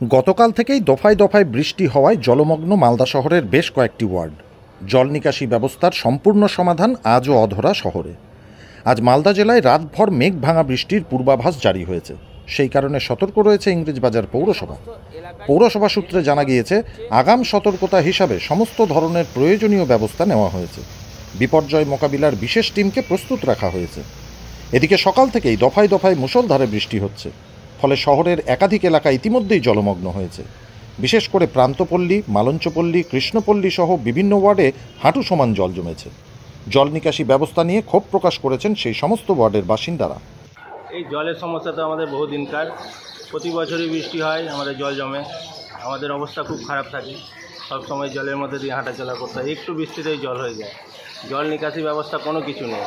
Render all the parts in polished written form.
গতকাল থেকেই দফায় দফায় বৃষ্টি হওয়ায় জলমগ্ন মালদা শহরের বেশ কয়েকটি ওয়ার্ড। জল নিকাশি ব্যবস্থার সম্পূর্ণ সমাধান আজও অধরা শহরে। আজ মালদা জেলায় রাতভর মেঘ ভাঙা বৃষ্টির পূর্বাভাস জারি হয়েছে। সেই কারণে সতর্ক রয়েছে ইংরেজবাজার পৌরসভা। পৌরসভা সূত্রে জানা গিয়েছে, আগাম সতর্কতা হিসাবে সমস্ত ধরনের প্রয়োজনীয় ব্যবস্থা নেওয়া হয়েছে। বিপর্যয় মোকাবিলার বিশেষ টিমকে প্রস্তুত রাখা হয়েছে। এদিকে সকাল থেকেই দফায় দফায় মুষলধারে বৃষ্টি হচ্ছে, ফলে শহরের একাধিক এলাকা ইতিমধ্যেই জলমগ্ন হয়েছে। বিশেষ করে প্রান্তপল্লী, মালঞ্চপল্লী, কৃষ্ণপল্লী সহ বিভিন্ন ওয়ার্ডে হাঁটু সমান জল জমেছে। জল নিকাশি ব্যবস্থা নিয়ে ক্ষোভ প্রকাশ করেছেন সেই সমস্ত ওয়ার্ডের বাসিন্দারা। এই জলের সমস্যা তো আমাদের বহুদিনকার, প্রতি বছরই বৃষ্টি হয়, আমাদের জল জমে, আমাদের অবস্থা খুব খারাপ থাকে। সব সময় জলের মধ্যে দিয়ে হাঁটাচলা করতে হয়, একটু বৃষ্টিতেই জল হয়ে যায়। জল নিকাশি ব্যবস্থা কোনো কিছু নেই।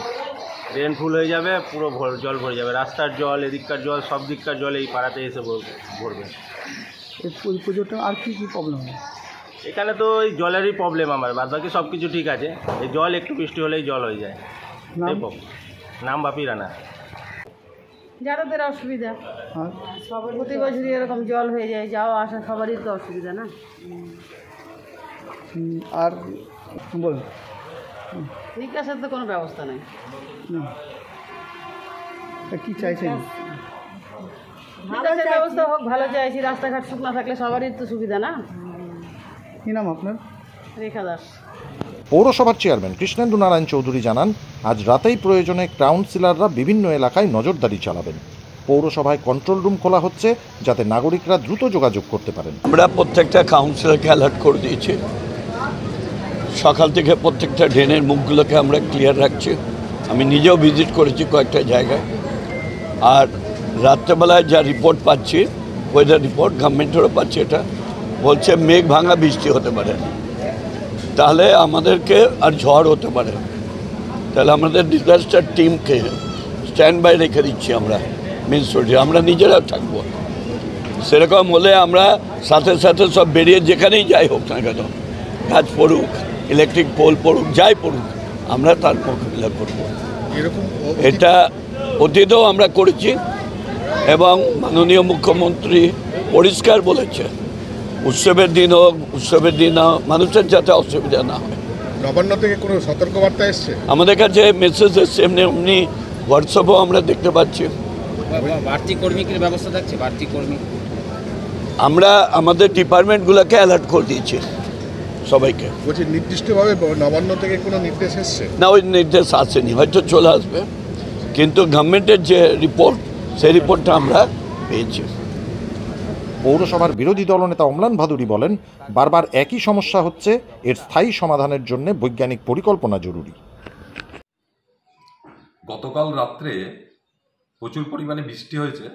ড্রেন ফুল হয়ে যাবে, পুরো জল ভরে যাবে। রাস্তার জল, এদিককার জল, সব দিককার জল এই পাড়াতে এসে ভরবে। এই পুজোটা আর কি প্রবলেম হয় এখানে? তো এই জলেরই প্রবলেম আমার, বাদ বাকি সব কিছু ঠিক আছে। এই জল একটু বৃষ্টি হলেই জল হয়ে যায়। নাম বাপি রানা। যাদের অসুবিধা, প্রতি বছরই এরকম জল হয়ে যায়, যাওয়া আসা সবারই তো অসুবিধা না। আর বলুন, নিকাশের তো কোনো ব্যবস্থা নেই। কি চাইছেন? নিকাশের ব্যবস্থা হোক, ভালো চাইছি। রাস্তাঘাট শুকনো থাকলে সবারই তো সুবিধা না। কি নাম আপনার? রেখা দাস। পৌরসভার চেয়ারম্যান কৃষ্ণেন্দু নারায়ণ চৌধুরী জানান, আজ রাতেই প্রয়োজনে কাউন্সিলররা বিভিন্ন এলাকায় নজরদারি চালাবেন। পৌরসভায় কন্ট্রোল রুম খোলা হচ্ছে, যাতে নাগরিকরা দ্রুত যোগাযোগ করতে পারেন। আমরা প্রত্যেকটা কাউন্সিলরকে অ্যালার্ট করে দিয়েছি। সকাল থেকে প্রত্যেকটা ড্রেনের মুখগুলোকে আমরা ক্লিয়ার রাখছি। আমি নিজেও ভিজিট করেছি কয়েকটা জায়গায়। আর রাত্রেবেলায় যা রিপোর্ট পাচ্ছি, ওয়েদার রিপোর্ট গভর্নমেন্টেরও পাচ্ছি, এটা বলছে মেঘ ভাঙা বৃষ্টি হতে পারে, তাহলে আমাদেরকে আর ঝড় হতে পারে। তাহলে আমাদের ডিজাস্টার টিমকে স্ট্যান্ড বাই রেখে দিচ্ছি আমরা মেন স্ট্রিটে। আমরা নিজেরাও থাকবো। সেরকম হলে আমরা সাথে সাথে সব বেরিয়ে যেখানেই যাই হোক না কেন, গাছ পড়ুক, ইলেকট্রিক পোল পড়ুক, যাই পড়ুক, আমরা তার মোকাবিলা করব। এটা অতীতেও আমরা করেছি এবং মাননীয় মুখ্যমন্ত্রী পরিষ্কার বলেছে, উৎসবের দিন হোক, উৎসবের দিন মানুষের যাতে অসুবিধা না হয়। নবান্ন থেকে কোনো সতর্কবার্তা এসছে? আমাদের কাছে মেসেজ এসছে, এমনি হোয়াটসঅ্যাপও আমরা দেখতে পাচ্ছি। বাড়তি কর্মীর ব্যবস্থা থাকছে? বাড়তি কর্মী আমরা আমাদের ডিপার্টমেন্টগুলোকে অ্যালার্ট করে দিয়েছি সবাইকে। বলছি, নির্দিষ্টভাবে নবান্ন থেকে কোনো নির্দেশ এসছে? না, ওই নির্দেশ আসেনি, হয়তো চলে আসবে, কিন্তু গভর্নমেন্টের যে রিপোর্ট, সেই রিপোর্টটা আমরা পেয়েছি। পৌরসভার বিরোধী দলনেতা অম্লান ভাদুরী বলেন, বারবার একই সমস্যা হচ্ছে, এর স্থায়ী সমাধানের জন্য বৈজ্ঞানিক পরিকল্পনা জরুরি। গতকাল রাত্রে প্রচুর পরিমাণে বৃষ্টি হয়েছে,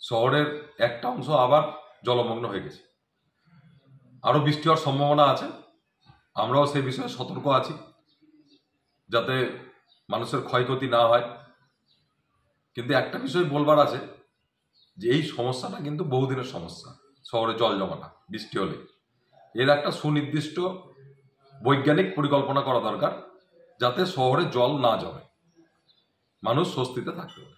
শহরের একটা অংশ আবার জলমগ্ন হয়ে গেছে। আরও বৃষ্টি হওয়ার সম্ভাবনা আছে। আমরাও সেই বিষয়ে সতর্ক আছি, যাতে মানুষের ক্ষয়ক্ষতি না হয়। কিন্তু একটা বিষয় বলবার আছে, যে এই সমস্যাটা কিন্তু বহুদিনের সমস্যা। শহরে জল জমাটা বৃষ্টি হলে এর একটা সুনির্দিষ্ট বৈজ্ঞানিক পরিকল্পনা করা দরকার, যাতে শহরে জল না জমে, মানুষ স্বস্তিতে থাকতে পারে।